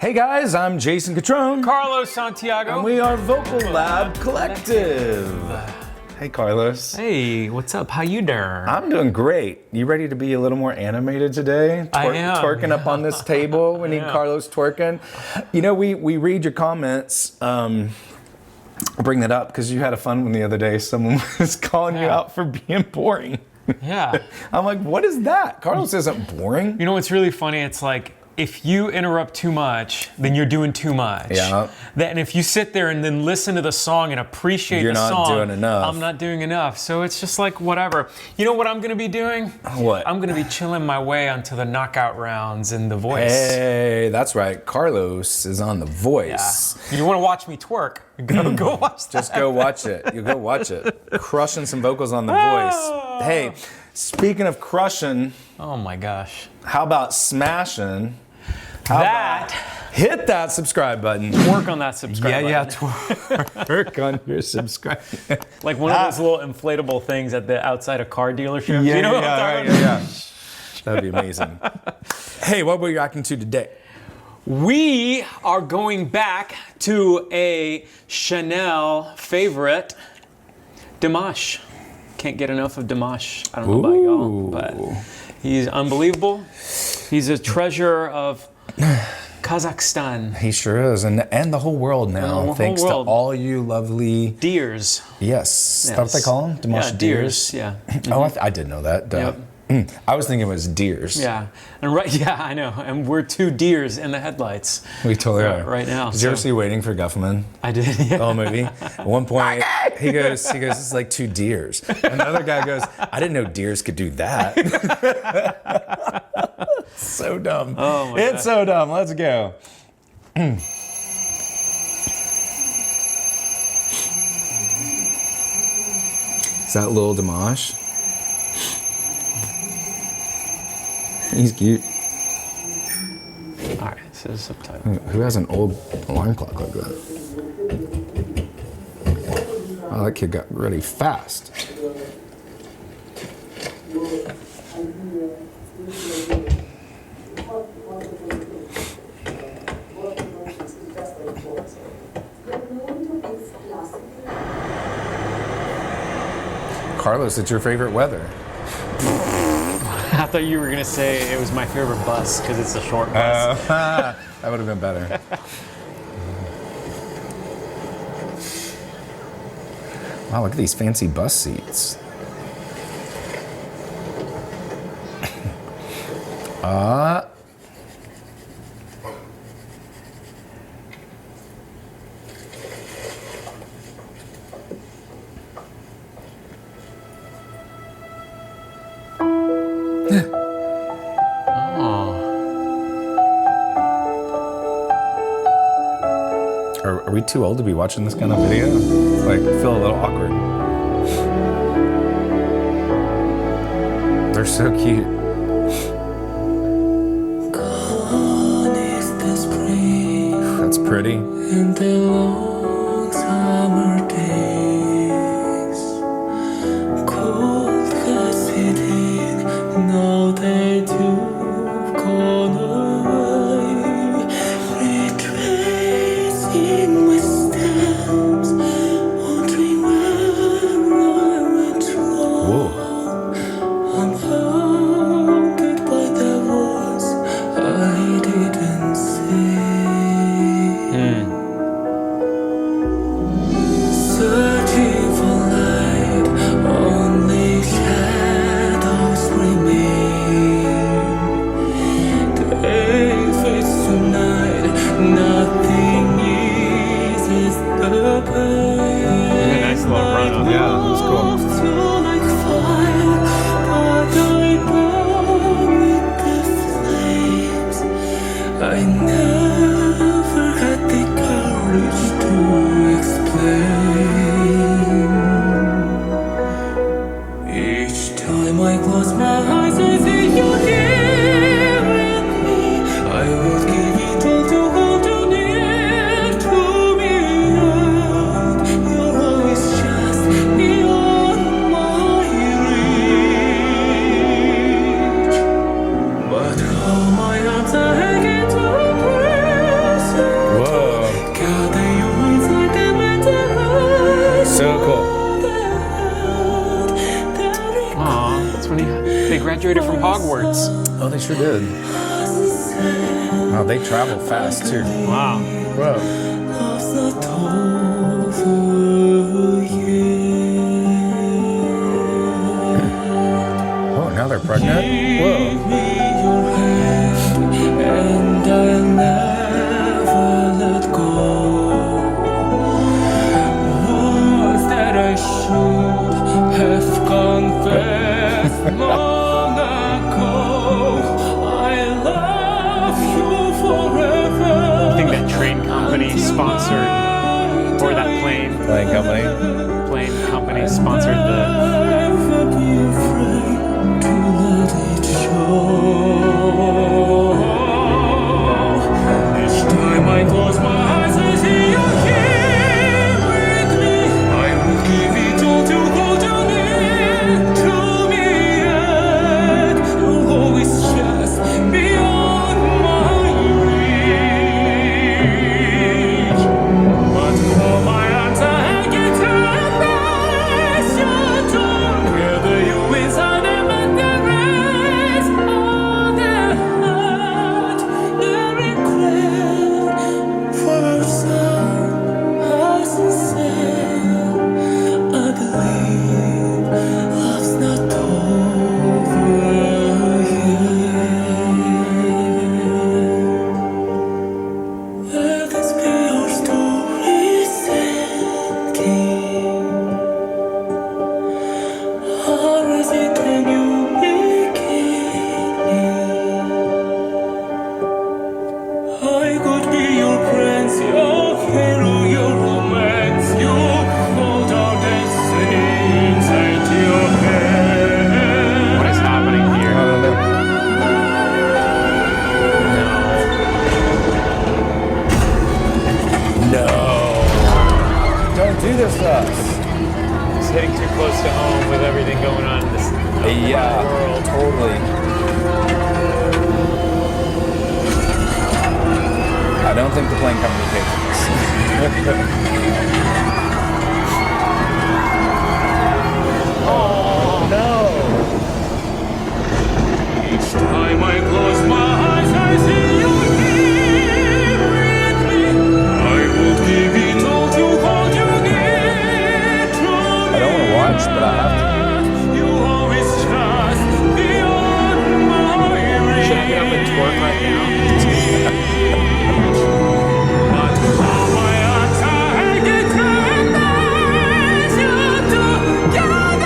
Hey guys, I'm Jason Catrone. Carlos Santiago. And we are Vocal Lab Collective. Hey Carlos. Hey, what's up? How you doing? I'm doing great. You ready to be a little more animated today? I am. Twerking up on this table. We need Carlos twerking. You know, we read your comments. I'll bring that up because you had a fun one the other day. Someone was calling you out for being boring. Yeah. I'm like, what is that? Carlos isn't boring. You know what's really funny? It's like, if you interrupt too much, then you're doing too much. Yeah. And if you sit there and then listen to the song and appreciate the song, you're not doing enough. I'm not doing enough. So it's just like, whatever. You know what I'm going to be doing? What? I'm going to be chilling my way onto the knockout rounds in The Voice. Hey, that's right. Carlos is on The Voice. Yeah. You want to watch me twerk? Go watch that. Just go watch it. You go watch it. Crushing some vocals on The Voice. Hey, speaking of crushing. Oh my gosh. How about smashing? Hit that subscribe button. Work on that subscribe button. Yeah, work on your subscribe. Like one of those little inflatable things at the outside of car dealerships. Yeah, you know yeah. That'd be amazing. Hey, what were you acting to today? We are going back to a Chanel favorite, Dimash. Can't get enough of Dimash. I don't know about y'all, but he's unbelievable. He's a treasure of Kazakhstan. He sure is, and the whole world now. Thanks to all you lovely deers. Yes, that's what they call them. Dimash deers. Yeah. Oh, I did know that. Yep. I was thinking it was deers. Yeah, and I know, and we're two deers in the headlights. We totally are right now. Did you ever see Waiting for Guffman? I did. Yeah. The whole movie. At one point, he goes, it's like two deers. And another guy goes, I didn't know deers could do that. So dumb. Oh my God. It's so dumb. Let's go. Is that Lil Dimash? He's cute. All right, so subtitle. Who has an old alarm clock like that? Oh, that kid got ready fast. Carlos, it's your favorite weather. I thought you were going to say it was my favorite bus because it's a short bus. That would have been better. Wow, look at these fancy bus seats. Are we too old to be watching this kind of video? Like, I feel a little awkward. They're so cute. That's pretty. In the long summer days, cold hesitating, now that you've gone away, retracing my steps, wondering where I went wrong. I'm haunted by the words I didn't say. So sure did. Wow, they travel fast too. Wow. Whoa. Love's not over yet. Oh, now they're pregnant? Whoa. Give me your hand, and I'll never let go. Words that I should have confessed long ago. I love you forever. I think that train company sponsored, or that plane company sponsored the. Never be afraid to let it show. Each time I close my eyes, I see you here with me. I will give it all to hold you near to me, yet you'll always just beyond my reach. But for my arms, I get to embrace your door. Gather you inside and let the rest of the heart, the regret for some sincere. I believe love's not over yet. Let this be your story, ending. Or is it a new beginning? I could be your prince, your hero, your romance. You hold our destiny inside your hand. What is happening here? I don't know. No. No. Don't do this to us. It's hitting too close to home with everything going on in this Yeah, world. totally. I don't think the plane company paid for this. Oh, no. Each time I close my eyes, I see you here with me. I will give it all to hold you near to me. I don't want to watch, but I have to. You always just beyond my reach. Should I get up and twerk right now? But now my arms are hanging to embrace you together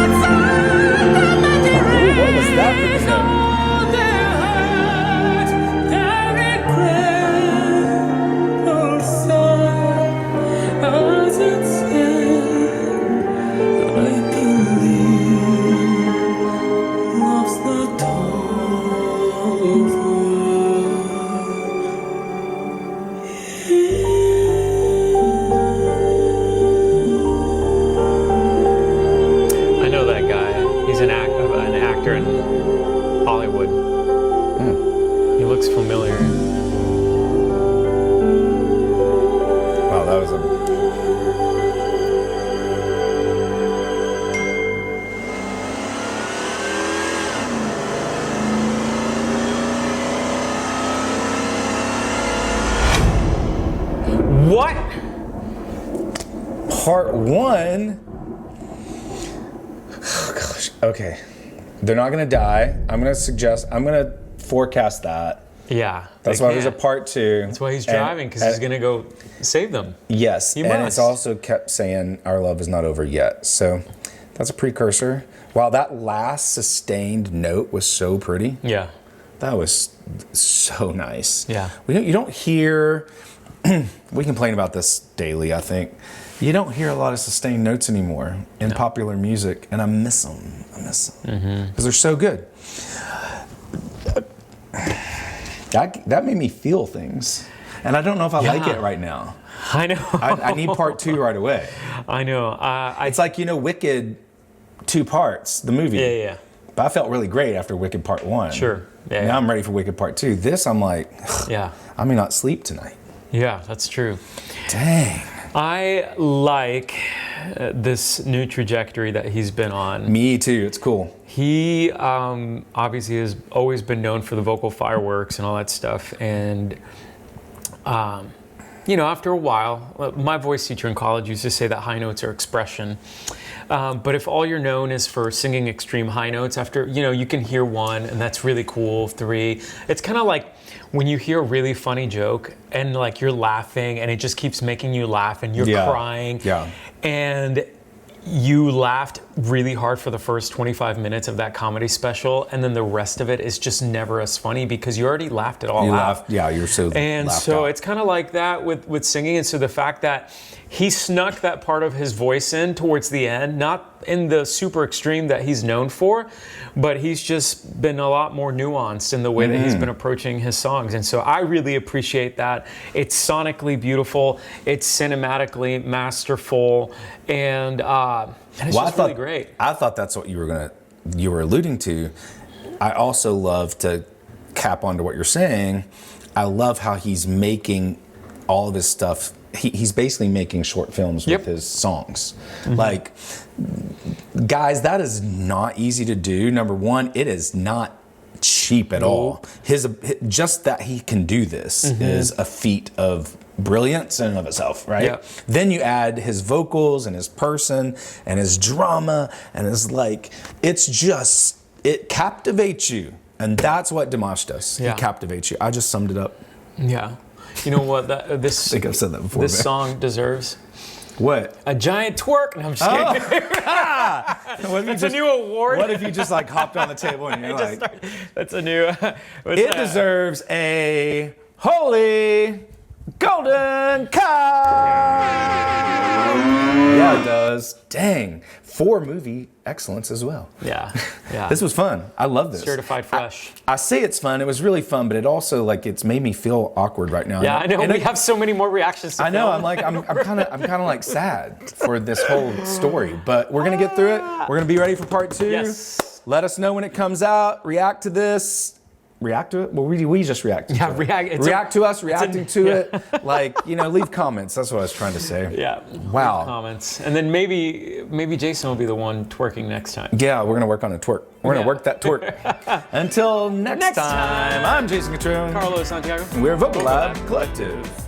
inside the Ooh, what was that for materials the of the heart, the regret for some as it said. I believe love's not over. I know that guy. He's an actor in Hollywood. He looks familiar. Wow, that was a. What? Part one. Oh, gosh. Okay. They're not going to die. I'm going to forecast that. Yeah. That's they why there's a can't. part two. That's why he's And- driving, because he's going to go save them. Yes. He and must. it's also kept saying our love is not over yet. So that's a precursor. Wow, that last sustained note was so pretty. Yeah. That was so nice. Yeah. You don't hear, we complain about this daily, I think. You don't hear a lot of sustained notes anymore in popular music, and I miss them. Because they're so good. That made me feel things. And I don't know if I like Yeah. it right now. I know. I need part two right away. I know. It's like, Wicked, 2 parts, the movie. Yeah. But I felt really great after Wicked Part 1. Sure. Yeah. Now I'm ready for Wicked Part 2. This, I'm like, Yeah. I may not sleep tonight. Yeah, that's true. Dang. I like this new trajectory that he's been on. Me too. It's cool. He obviously has always been known for the vocal fireworks and all that stuff. And, after a while, my voice teacher in college used to say that high notes are expression. But if all you're known is for singing extreme high notes, after, you can hear one and that's really cool, 3. It's kind of like when you hear a really funny joke and like you're laughing and it just keeps making you laugh and you're crying. Yeah. And you laughed really hard for the first 25 minutes of that comedy special, and then the rest of it is just never as funny because you already laughed it all out. Laughed, yeah, you're so And laughed so out. it's kind of like that with singing. And so the fact that he snuck that part of his voice in towards the end, not in the super extreme that he's known for, but he's just been a lot more nuanced in the way that he's been approaching his songs. And so I really appreciate that. It's sonically beautiful. It's cinematically masterful. And it's just really great. I thought that's what you were alluding to. I also love to cap onto what you're saying. I love how he's making all of his stuff. He's basically making short films with his songs. Like, guys, that is not easy to do. Number one, it is not cheap at all. Just that he can do this is a feat of brilliance in and of itself, right? Yeah. Then you add his vocals and his person and his drama and his it captivates you. And that's what Dimash does. Yeah. He captivates you. I just summed it up. Yeah. You know what? This I think I've said that before. this song deserves What? a giant twerk. No, I'm just kidding. That's a new award. What if you just like hopped on the table and you're like, That's a new. it deserves a holy golden cow. Yeah, it does. Dang. 4 movie excellence as well. Yeah. Yeah. This was fun. I love this. Certified fresh. I say it's fun. It was really fun, but it also it's made me feel awkward right now. Yeah, I know. And We have so many more reactions to I know. film. I'm kind of like sad for this whole story, but we're gonna get through it. We're gonna be ready for part 2. Yes. Let us know when it comes out. React to this. React to it? Well, we just react to it. Yeah, react to us reacting to it. Leave comments. That's what I was trying to say. Yeah. Wow. Comments. And then maybe Jason will be the one twerking next time. Yeah, we're gonna work on a twerk. We're gonna work that twerk. Until next time, I'm Jason Catroon. Carlos Santiago. We're Vocal Lab Collective.